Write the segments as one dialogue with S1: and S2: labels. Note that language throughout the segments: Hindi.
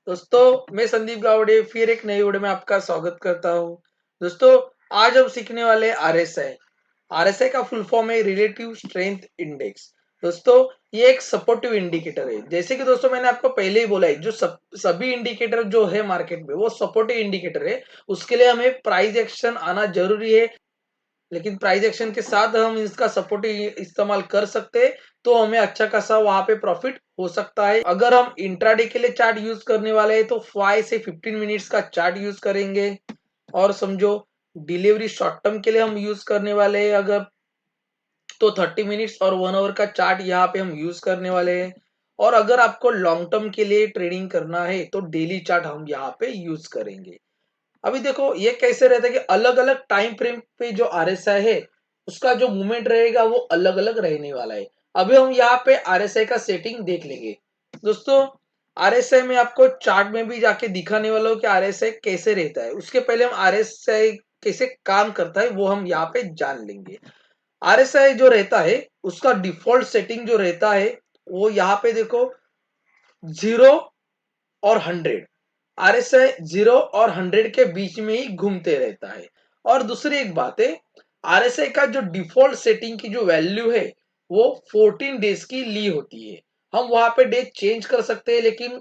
S1: दोस्तों मैं संदीप गावड़े फिर एक नई वीडियो में आपका स्वागत करता हूं। दोस्तों आज हम सीखने वाले आरएसआई। आरएसआई का फुल फॉर्म है रिलेटिव स्ट्रेंथ इंडेक्स। दोस्तों ये एक सपोर्टिव इंडिकेटर है। जैसे कि दोस्तों मैंने आपको पहले ही बोला है, जो सभी इंडिकेटर जो है मार्केट में वो सपोर्टिव इंडिकेटर है। उसके लिए हमें प्राइस एक्शन आना जरूरी है, लेकिन प्राइस एक्शन के साथ हम इसका सपोर्ट इस्तेमाल कर सकते हैं तो हमें अच्छा खासा वहां पे प्रॉफिट हो सकता है। अगर हम इंट्राडे के लिए चार्ट यूज करने वाले हैं तो 5 से 15 मिनट्स का चार्ट यूज करेंगे। और समझो डिलीवरी शॉर्ट टर्म के लिए हम यूज करने वाले हैं अगर, तो 30 मिनट्स और 1 आवर का चार्ट यहाँ पे हम यूज करने वाले हैं। और अगर आपको लॉन्ग टर्म के लिए ट्रेडिंग करना है तो डेली चार्ट हम यहाँ पे यूज करेंगे। अभी देखो ये कैसे रहता है कि अलग अलग टाइम फ्रेम पे जो आरएसआई है उसका जो मूवमेंट रहेगा वो अलग अलग रहने वाला है। अभी हम यहाँ पे आरएसआई का सेटिंग देख लेंगे। दोस्तों आरएसआई में आपको चार्ट में भी जाके दिखाने वाला हूँ कि आरएसआई कैसे रहता है। उसके पहले हम आरएसआई कैसे काम करता है वो हम यहाँ पे जान लेंगे। आरएसआई जो रहता है उसका डिफॉल्ट सेटिंग जो रहता है वो यहाँ पे देखो 0 और 100। आरएसआई 0 और 100 के बीच में ही घूमते रहता है। और दूसरी एक बात है, आरएसआई का जो डिफॉल्ट सेटिंग की जो वैल्यू है वो 14 डेज की ली होती है। हम वहां पे डेज चेंज कर सकते हैं, लेकिन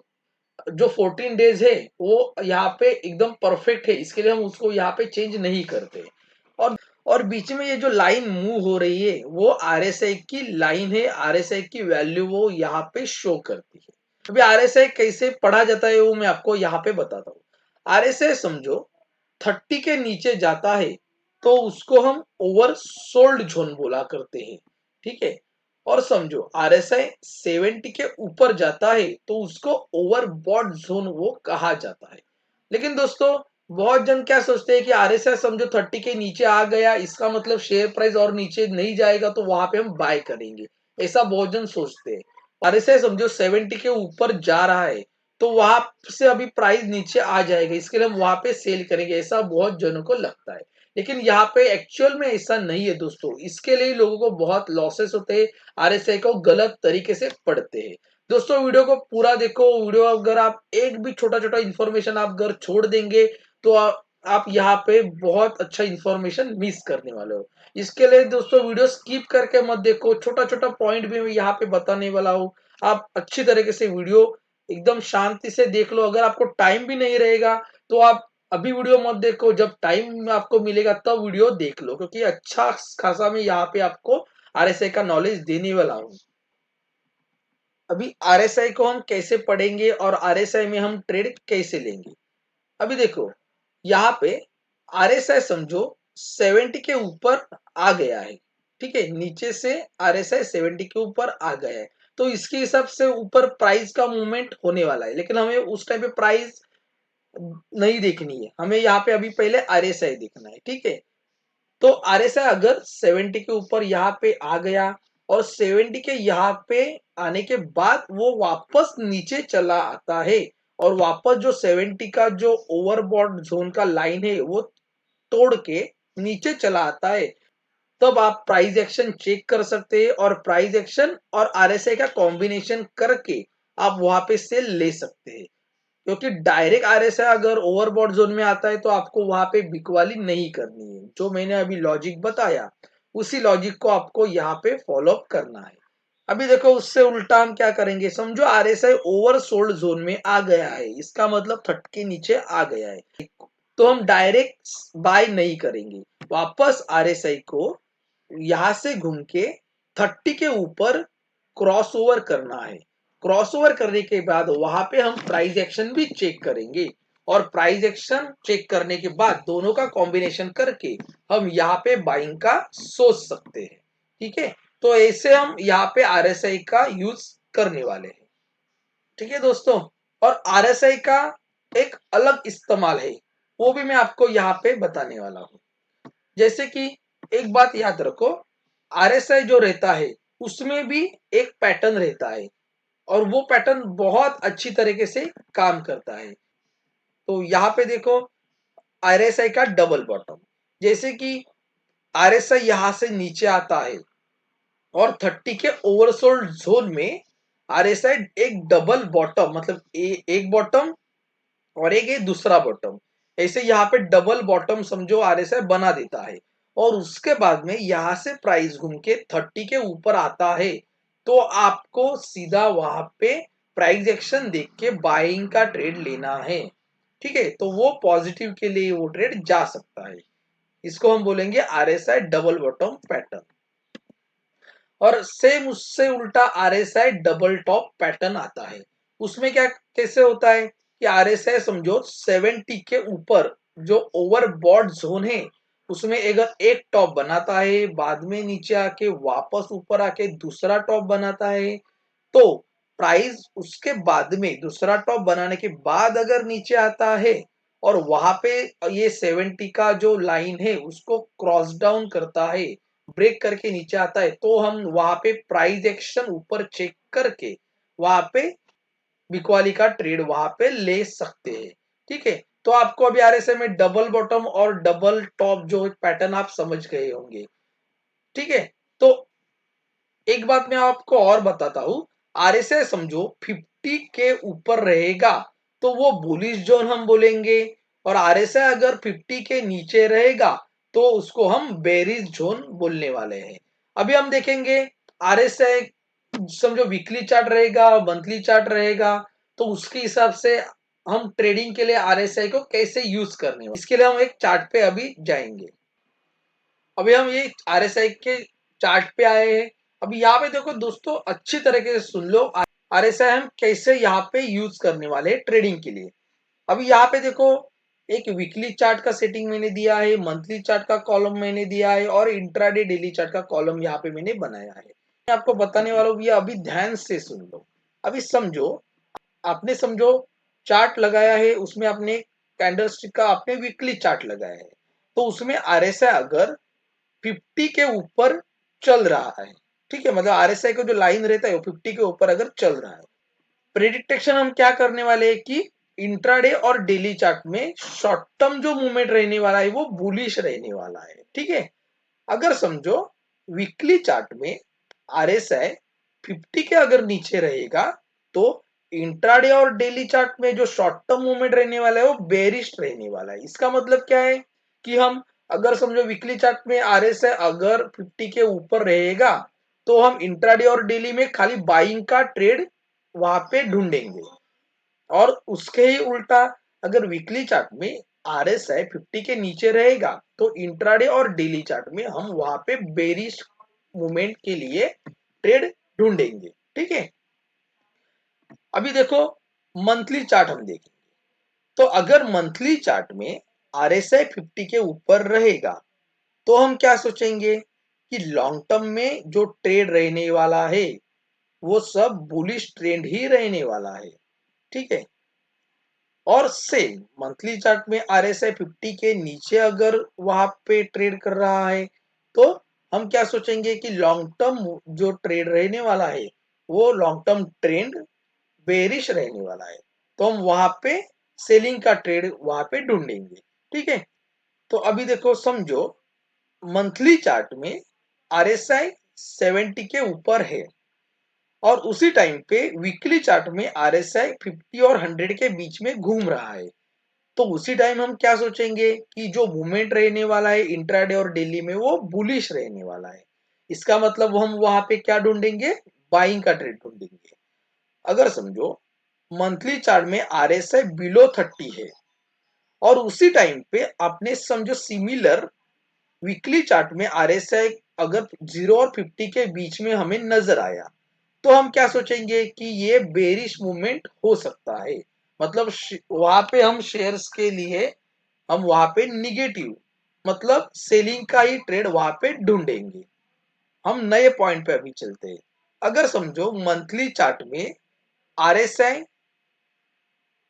S1: जो 14 डेज है वो यहाँ पे एकदम परफेक्ट है, इसके लिए हम उसको यहाँ पे चेंज नहीं करते। और और बीच में ये जो लाइन मूव हो रही है वो आरएसआई की लाइन है, आरएसआई की वैल्यू वो यहाँ पे शो करती है। अभी आरएसआई कैसे पढ़ा जाता है वो मैं आपको यहाँ पे बताता हूँ। आरएसआई समझो 30 के नीचे जाता है तो उसको हम ओवर सोल्ड जोन बोला करते हैं, ठीक है। और समझो आरएसआई 70 के ऊपर जाता है तो उसको ओवरबॉट जोन वो कहा जाता है। लेकिन दोस्तों बहुत जन क्या सोचते हैं कि आरएसआई समझो 30 के नीचे आ गया इसका मतलब शेयर प्राइस और नीचे नहीं जाएगा तो वहां पे हम बाय करेंगे, ऐसा बहुत जन सोचते हैं। आरएसआई समझो 70 के ऊपर जा रहा है तो वहां से अभी प्राइस नीचे आ जाएगा, इसके लिए हम वहां पे सेल करेंगे, ऐसा बहुत जनों को लगता है। लेकिन यहाँ पे एक्चुअल में ऐसा नहीं है दोस्तों, इसके लिए लोगों को बहुत लॉसेस होते हैं, आरएसआई को गलत तरीके से पढ़ते हैं। दोस्तों वीडियो को पूरा देखो। वीडियो अगर आप एक भी छोटा छोटा इंफॉर्मेशन आप अगर छोड़ देंगे तो आप यहाँ पे बहुत अच्छा इंफॉर्मेशन मिस करने वाले हो। इसके लिए दोस्तों वीडियो स्किप करके मत देखो, छोटा छोटा पॉइंट भी मैं यहाँ पे बताने वाला हूँ। आप अच्छी तरीके से वीडियो एकदम शांति से देख लो। अगर आपको टाइम भी नहीं रहेगा तो आप अभी वीडियो मत देखो, जब टाइम आपको मिलेगा तब वीडियो देख लो, क्योंकि अच्छा खासा मैं यहाँ पे आपको आरएसआई का नॉलेज देने वाला हूँ। अभी आरएसआई को हम कैसे पढ़ेंगे और आरएसआई में हम ट्रेड कैसे लेंगे। अभी देखो यहाँ पे आरएसआई समझो 70 के ऊपर आ गया है, ठीक है। नीचे से आरएसआई 70 के ऊपर आ गया है तो इसके हिसाब से ऊपर प्राइस का मूवमेंट होने वाला है, लेकिन हमें उस टाइम पे प्राइस नहीं देखनी है, हमें यहाँ पे अभी पहले आरएसआई देखना है, ठीक है। तो आरएसआई अगर 70 के ऊपर यहाँ पे आ गया और 70 के यहाँ पे आने के बाद वो वापस नीचे चला आता है और वापस जो 70 का जो ओवरबॉट जोन का लाइन है वो तोड़ के नीचे चला आता है, तब आप प्राइस एक्शन चेक कर सकते हैं और प्राइस एक्शन और आरएसआई का कॉम्बिनेशन करके आप वहां पे सेल ले सकते हैं। क्योंकि डायरेक्ट आरएसआई अगर ओवरबॉट जोन में आता है तो आपको वहां पे बिकवाली नहीं करनी है। जो मैंने अभी लॉजिक बताया उसी लॉजिक को आपको यहाँ पे फॉलो अप करना है। अभी देखो उससे उल्टा हम क्या करेंगे, समझो आरएसआई ओवर सोल्ड जोन में आ गया है, इसका मतलब 30 के नीचे आ गया है, तो हम डायरेक्ट बाय नहीं करेंगे। वापस आरएसआई को यहां से घूम के 30 के ऊपर क्रॉस ओवर करना है। क्रॉस ओवर करने के बाद वहां पे हम प्राइस एक्शन भी चेक करेंगे और प्राइस एक्शन चेक करने के बाद दोनों का कॉम्बिनेशन करके हम यहाँ पे बाइंग का सोच सकते हैं, ठीक है। तो ऐसे हम यहाँ पे आरएसआई का यूज करने वाले हैं, ठीक है दोस्तों। और आरएसआई का एक अलग इस्तेमाल है वो भी मैं आपको यहाँ पे बताने वाला हूँ। जैसे कि एक बात याद रखो, आरएसआई जो रहता है उसमें भी एक पैटर्न रहता है और वो पैटर्न बहुत अच्छी तरीके से काम करता है। तो यहाँ पे देखो आरएसआई का डबल बॉटम, जैसे कि आरएसआई यहां से नीचे आता है और 30 के ओवरसोल्ड जोन में आरएसआई एक डबल बॉटम मतलब एक बॉटम और एक है दूसरा बॉटम। ऐसे यहाँ पे डबल बॉटम समझो आरएसआई बना देता है, और उसके बाद में यहाँ से प्राइस घूम के 30 के ऊपर आता है, तो आपको सीधा वहां पे प्राइस एक्शन देख के बाइंग का ट्रेड लेना है। ठीक है, तो वो पॉजिटिव के लिए वो ट्रेड जा सकता है। इसको हम बोलेंगे आरएसआई डबल बॉटम पैटर्न। और सेम उससे उल्टा आरएसआई डबल टॉप पैटर्न आता है। उसमें क्या कैसे होता है कि आरएसआई समझो 70 के ऊपर जो ओवरबॉट जोन है उसमें अगर एक टॉप बनाता है, बाद में नीचे आके वापस ऊपर आके दूसरा टॉप बनाता है, तो प्राइस उसके बाद में दूसरा टॉप बनाने के बाद अगर नीचे आता है और वहां पे ये 70 का जो लाइन है उसको क्रॉस डाउन करता है, ब्रेक करके नीचे आता है, तो हम वहां पे प्राइस एक्शन ऊपर चेक करके वहां पे बिकवाली का ट्रेड वहां पे ले सकते हैं। ठीक है, तो आपको अभी आरएसए में डबल बॉटम और डबल टॉप जो पैटर्न आप समझ गए होंगे। ठीक है, तो एक बात मैं आपको और बताता हूं, आरएसए समझो 50 के ऊपर रहेगा तो वो बुलिश जोन हम बोलेंगे, और आरएसए अगर 50 के नीचे रहेगा तो उसको हम बेरिश जोन बोलने वाले हैं। अभी हम देखेंगे आरएसए समझो वीकली चार्ट रहेगा, मंथली चार्ट रहेगा, तो उसके हिसाब से हम ट्रेडिंग के लिए आरएसआई को कैसे यूज करने वाले, इसके लिए हम एक चार्ट पे अभी जाएंगे। अभी हम ये आरएसआई के चार्ट पे आए हैं। अभी यहाँ पे देखो दोस्तों, अच्छी तरीके से सुन लो आरएसआई हम कैसे यहाँ पे यूज करने वाले हैं ट्रेडिंग के लिए। अभी यहाँ पे देखो, एक वीकली चार्ट का सेटिंग मैंने दिया है, मंथली चार्ट का कॉलम मैंने दिया है, और इंट्राडे डेली चार्ट का कॉलम यहाँ पे मैंने बनाया है। मैं आपको बताने वाला हूँ, ये अभी ध्यान से सुन लो। अभी समझो, आपने समझो चार्ट लगाया है, उसमें आपने कैंडलस्टिक का आपने वीकली चार्ट लगाया है, तो उसमें आरएसआई अगर 50 के ऊपर चल रहा है, ठीक है, मतलब आरएसआई का जो लाइन रहता है वो 50 के ऊपर अगर चल रहा है, प्रेडिक्टेशन हम क्या करने वाले हैं कि इंट्राडे और डेली चार्ट में शॉर्ट टर्म जो मूवमेंट रहने वाला है वो बुलिश रहने वाला है। ठीक है, अगर समझो वीकली चार्ट में आरएसआई 50 के अगर नीचे रहेगा तो इंट्राडे और डेली चार्ट में जो शॉर्ट टर्म मूवमेंट रहने वाला है वो बेरिश रहने वाला है। इसका मतलब क्या है कि हम अगर समझो वीकली चार्ट में आरएसआई अगर 50 के ऊपर रहेगा तो हम इंट्राडे और डेली में खाली बाइंग का ट्रेड वहां पे ढूंढेंगे, और उसके ही उल्टा अगर वीकली चार्ट में आरएसआई 50 के नीचे रहेगा तो इंट्राडे और डेली चार्ट में हम वहां पे बेरिश मूवमेंट के लिए ट्रेड ढूंढेंगे। ठीक है, अभी देखो मंथली चार्ट हम देखेंगे, तो अगर मंथली चार्ट में आरएसआई 50 के ऊपर रहेगा तो हम क्या सोचेंगे कि लॉन्ग टर्म में जो ट्रेड रहने वाला है वो सब बुलिश ट्रेंड ही रहने वाला है। ठीक है, और सेम मंथली चार्ट में आरएसआई 50 के नीचे अगर वहां पे ट्रेड कर रहा है तो हम क्या सोचेंगे कि लॉन्ग टर्म जो ट्रेड रहने वाला है वो लॉन्ग टर्म ट्रेंड बेरिश रहने वाला है, तो हम वहां पे सेलिंग का ट्रेड वहां पे ढूंढेंगे। ठीक है, तो अभी देखो समझो मंथली चार्ट में आरएसआई 70 के ऊपर है, और उसी टाइम पे वीकली चार्ट में आरएसआई 50 और 100 के बीच में घूम रहा है, तो उसी टाइम हम क्या सोचेंगे कि जो मूवमेंट रहने वाला है इंट्राडे और डेली में वो बुलिश रहने वाला है। इसका मतलब हम वहां पे क्या ढूंढेंगे, बाइंग का ट्रेड ढूंढेंगे। अगर समझो मंथली चार्ट में आरएसआई बिलो 30 है, और उसी टाइम पे आपने समझो सिमिलर वीकली चार्ट में आरएसआई अगर 0 और 50 के बीच में हमें नजर आया, तो हम क्या सोचेंगे कि ये बेरिश मूवमेंट हो सकता है, मतलब वहां पे हम शेयर्स के लिए हम वहां पे निगेटिव मतलब सेलिंग का ही ट्रेड वहां पे ढूंढेंगे। हम नए पॉइंट पे अभी चलते हैं। अगर समझो मंथली चार्ट में आरएसआई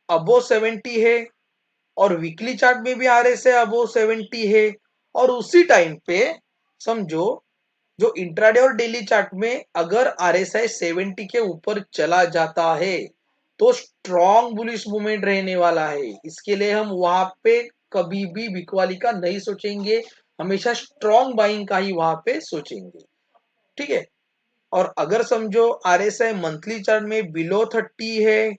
S1: अबो 70 है, और वीकली चार्ट में भी आरएसआई अबो 70 है, और उसी टाइम पे समझो जो इंट्राडे और डेली चार्ट में अगर आरएसआई 70 के ऊपर चला जाता है तो स्ट्रॉन्ग बुलिश मूवमेंट रहने वाला है। इसके लिए हम वहां पे कभी भी बिकवाली का नहीं सोचेंगे, हमेशा स्ट्रॉन्ग बाइंग का ही वहां पे सोचेंगे। ठीक है, और अगर समझो आरएसआई मंथली चार्ट में बिलो 30 है,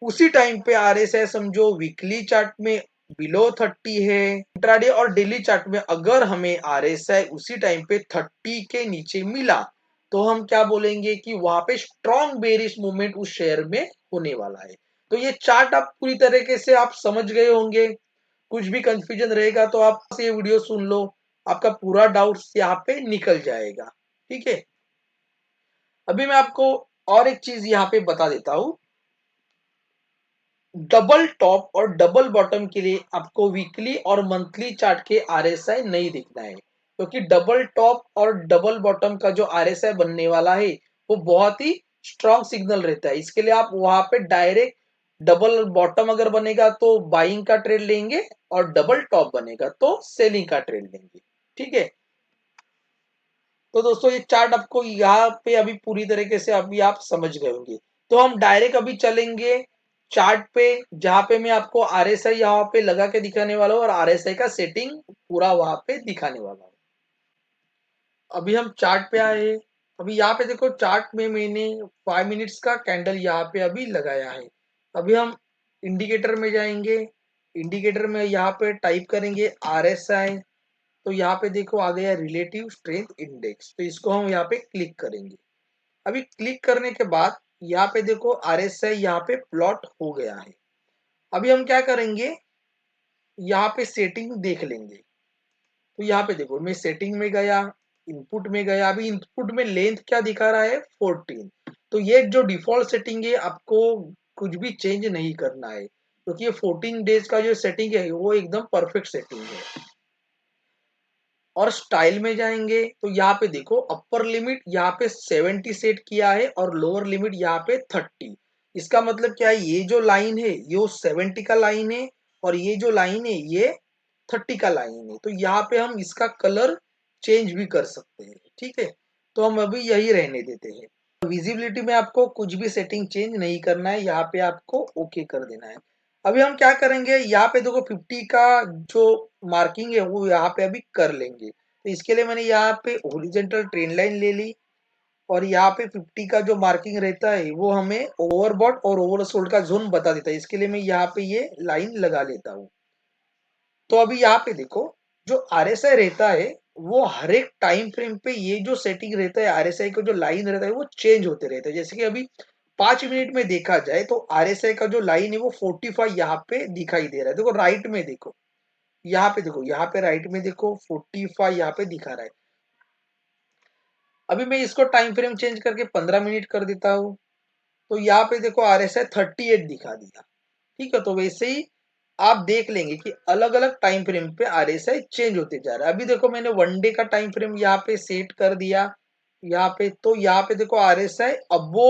S1: उसी टाइम पे आरएसआई समझो वीकली चार्ट में बिलो 30 है। इंट्राडे और डेली चार्ट में अगर हमें आरएसआई उसी टाइम पे 30 के नीचे मिला तो हम क्या बोलेंगे कि वहां पे स्ट्रॉन्ग बेरिश मूवमेंट उस शेयर में होने वाला है। तो ये चार्ट आप पूरी तरीके से आप समझ गए होंगे। कुछ भी कंफ्यूजन रहेगा तो आप ये वीडियो सुन लो, आपका पूरा डाउट यहाँ पे निकल जाएगा। ठीक है, अभी मैं आपको और एक चीज यहाँ पे बता देता हूं। डबल टॉप और डबल बॉटम के लिए आपको वीकली और मंथली चार्ट के आरएसआई नहीं दिखना है, क्योंकि डबल टॉप और डबल बॉटम का जो आरएसआई बनने वाला है वो बहुत ही स्ट्रॉन्ग सिग्नल रहता है। इसके लिए आप वहां पे डायरेक्ट डबल बॉटम अगर बनेगा तो बाइंग का ट्रेड लेंगे और डबल टॉप बनेगा तो सेलिंग का ट्रेड लेंगे। ठीक है, तो दोस्तों ये चार्ट आपको यहाँ पे अभी पूरी तरीके से अभी आप समझ गए होंगे। तो हम डायरेक्ट अभी चलेंगे चार्ट पे, जहां पे मैं आपको आरएसआई यहाँ पे लगा के दिखाने वाला हूँ और आरएसआई का सेटिंग पूरा वहां पे दिखाने वाला हूँ। अभी हम चार्ट पे आए। अभी यहाँ पे देखो चार्ट में मैंने 5 मिनट्स का कैंडल यहाँ पे अभी लगाया है। अभी हम इंडिकेटर में जाएंगे। इंडिकेटर में यहाँ पे टाइप करेंगे आरएसआई। तो यहाँ पे देखो आ गया रिलेटिव स्ट्रेंथ इंडेक्स, तो इसको हम यहाँ पे क्लिक करेंगे। अभी क्लिक करने के बाद यहाँ पे देखो आरएसआई यहाँ पे प्लॉट हो गया है। अभी हम क्या करेंगे, यहाँ पे सेटिंग देख लेंगे। तो यहाँ पे देखो मैं सेटिंग में गया, इनपुट में गया। अभी इनपुट में लेंथ क्या दिखा रहा है 14। तो ये जो डिफॉल्ट सेटिंग है आपको कुछ भी चेंज नहीं करना है, क्योंकि ये 14 डेज का जो सेटिंग है वो एकदम परफेक्ट सेटिंग है। और स्टाइल में जाएंगे तो यहाँ पे देखो अपर लिमिट यहाँ पे 70 सेट किया है और लोअर लिमिट यहाँ पे 30। इसका मतलब क्या है, ये जो लाइन है ये 70 का लाइन है और ये जो लाइन है ये 30 का लाइन है। तो यहाँ पे हम इसका कलर चेंज भी कर सकते हैं। ठीक है, तो हम अभी यही रहने देते हैं। विजिबिलिटी में आपको कुछ भी सेटिंग चेंज नहीं करना है, यहाँ पे आपको ओके कर देना है। अभी हम क्या करेंगे, यहाँ पे देखो 50 का जो मार्किंग है वो यहाँ पे अभी कर लेंगे। तो इसके लिए मैंने यहाँ पे हॉरिजॉन्टल ट्रेंड लाइन ले ली और यहाँ पे 50 का जो मार्किंग रहता है वो हमें ओवरबॉट और ओवरसोल्ड का जोन बता देता है। इसके लिए मैं यहाँ पे ये लाइन लगा लेता हूँ। तो अभी यहाँ पे देखो जो आरएसआई रहता है वो हर एक टाइम फ्रेम पे ये जो सेटिंग रहता है आरएसआई का जो लाइन रहता है वो चेंज होते रहता है। जैसे कि अभी 5 मिनट में देखा जाए तो आरएसआई का जो लाइन है वो 45 यहाँ पे दिखाई दे रहा है। देखो राइट में देखो, यहाँ पे देखो, यहाँ पे राइट में देखो 45 यहाँ पे दिखा रहा है। अभी मैं इसको टाइम फ्रेम चेंज करके 15 मिनट कर देता हूँ। तो यहाँ पे देखो आरएसआई 38 दिखा दिया। ठीक है, तो वैसे ही आप देख लेंगे कि अलग अलग टाइम फ्रेम पे आरएसआई चेंज होते जा रहा है। अभी देखो मैंने 1 डे का टाइम फ्रेम यहाँ पे सेट कर दिया। यहाँ पे तो यहाँ पे देखो आरएसआई अबो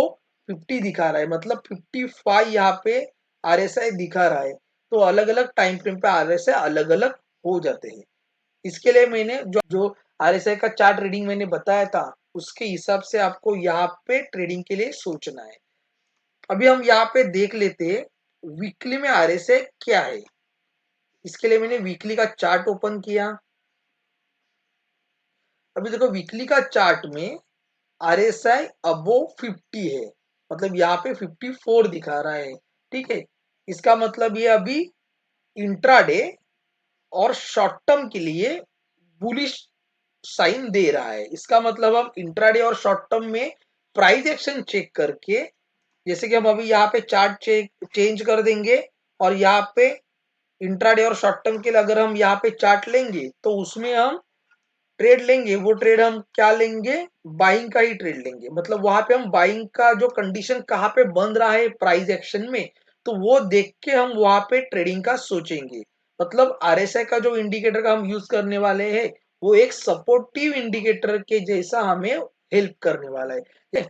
S1: 50 दिखा रहा है, मतलब 55 यहाँ पे आरएसआई दिखा रहा है। तो अलग अलग टाइम फ्रेम पे आरएसआई अलग अलग हो जाते हैं। इसके लिए मैंने जो आरएसआई का चार्ट रीडिंग मैंने बताया था उसके हिसाब से आपको यहाँ पे ट्रेडिंग के लिए सोचना है। अभी हम यहाँ पे देख लेते हैं वीकली में आरएसआई क्या है। इसके लिए मैंने वीकली का चार्ट ओपन किया। अभी देखो वीकली का चार्ट में आरएसआई अबोव 50 है, मतलब यहाँ पे 54 दिखा रहा है। ठीक है, इसका मतलब ये अभी इंट्राडे और शॉर्ट टर्म के लिए बुलिश साइन दे रहा है। इसका मतलब हम इंट्राडे और शॉर्ट टर्म में प्राइस एक्शन चेक करके, जैसे कि हम अभी यहाँ पे चार्ट चेंज कर देंगे और यहाँ पे इंट्राडे और शॉर्ट टर्म के लिए अगर हम यहाँ पे चार्ट लेंगे तो उसमें हम ट्रेड लेंगे। वो ट्रेड हम क्या लेंगे, बाइंग का ही ट्रेड लेंगे। मतलब वहां पे हम बाइंग का जो कंडीशन कहाँ पे बन रहा है प्राइस एक्शन में, तो वो देख के हम वहां पे ट्रेडिंग का सोचेंगे। मतलब आरएसआई का जो इंडिकेटर का हम यूज करने वाले हैं वो एक सपोर्टिव इंडिकेटर के जैसा हमें हेल्प करने वाला है। ठीक है?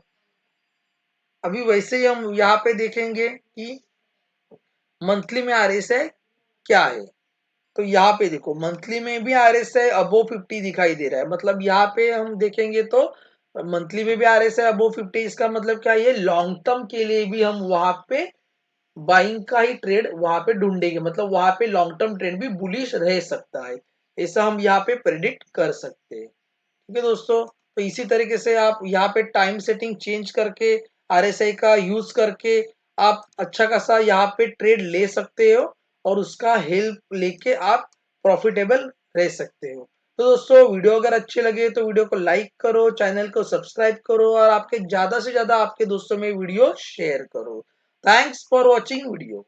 S1: अभी वैसे ही हम यहाँ पे देखेंगे कि मंथली में आरएसआई क्या है। तो यहाँ पे देखो मंथली में भी आरएसआई अबो 50 दिखाई दे रहा है। मतलब यहाँ पे हम देखेंगे तो मंथली में भी आरएसआई अबो 50। इसका मतलब क्या है, ये लॉन्ग टर्म के लिए भी हम वहां पे बाइंग का ही ट्रेड वहां पे ढूंढेंगे। मतलब वहां पे लॉन्ग टर्म ट्रेंड भी बुलिश रह सकता है, ऐसा हम यहाँ पे प्रेडिक्ट कर सकते हैं। ठीक है दोस्तों, तो इसी तरीके से आप यहाँ पे टाइम सेटिंग चेंज करके आरएसआई का यूज करके आप अच्छा खासा यहाँ पे ट्रेड ले सकते हो और उसका हेल्प लेके आप प्रॉफिटेबल रह सकते हो। तो दोस्तों वीडियो अगर अच्छे लगे तो वीडियो को लाइक करो, चैनल को सब्सक्राइब करो और आपके ज्यादा से ज्यादा आपके दोस्तों में वीडियो शेयर करो। Thanks for watching video.